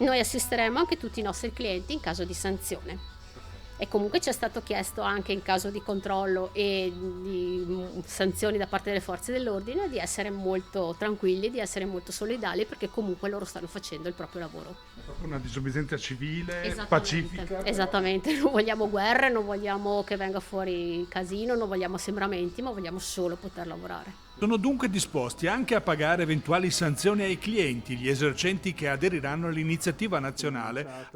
Noi assisteremo anche tutti i nostri clienti in caso di sanzione. E comunque ci è stato chiesto anche in caso di controllo e di sanzioni da parte delle forze dell'ordine di essere molto tranquilli, di essere molto solidali perché comunque loro stanno facendo il proprio lavoro. È proprio una disobbedienza civile, Esattamente, pacifica. esattamente, non vogliamo guerre, non vogliamo che venga fuori casino, non vogliamo assembramenti, ma vogliamo solo poter lavorare. Sono dunque disposti anche a pagare eventuali sanzioni ai clienti, gli esercenti che aderiranno all'iniziativa nazionale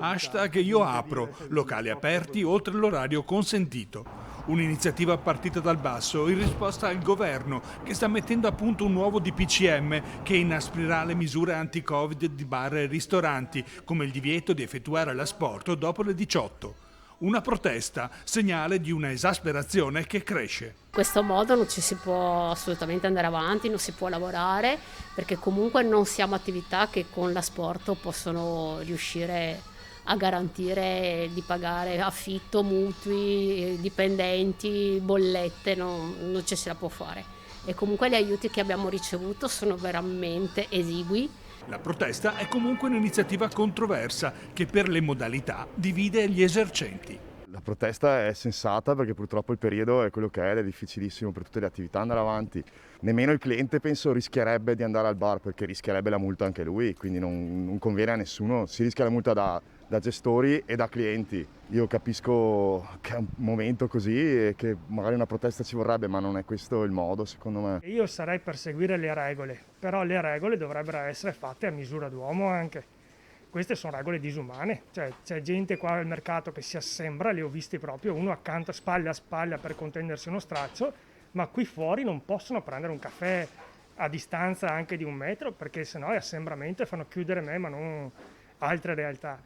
#IoApro, locali aperti oltre l'orario consentito. Un'iniziativa partita dal basso in risposta al governo che sta mettendo a punto un nuovo DPCM che inasprirà le misure anti-Covid di bar e ristoranti, come il divieto di effettuare l'asporto dopo le 18. Una protesta, segnale di una esasperazione che cresce. In questo modo non ci si può assolutamente andare avanti, non si può lavorare, perché comunque non siamo attività che con l'asporto possono riuscire a garantire di pagare affitto, mutui, dipendenti, bollette, non ci se la può fare. E comunque gli aiuti che abbiamo ricevuto sono veramente esigui. La protesta è comunque un'iniziativa controversa che per le modalità divide gli esercenti. La protesta è sensata perché purtroppo il periodo è quello che è ed è difficilissimo per tutte le attività andare avanti. Nemmeno il cliente penso rischierebbe di andare al bar perché rischierebbe la multa anche lui, quindi non conviene a nessuno, si rischia la multa da gestori e da clienti. Io capisco che è un momento così e che magari una protesta ci vorrebbe, ma non è questo il modo secondo me. Io sarei per seguire le regole, però le regole dovrebbero essere fatte a misura d'uomo anche. Queste sono regole disumane, cioè c'è gente qua al mercato che si assembra, li ho visti proprio, uno accanto spalla a spalla per contendersi uno straccio, ma qui fuori non possono prendere un caffè a distanza anche di 1 metro perché sennò è assembramento e fanno chiudere me ma non altre realtà.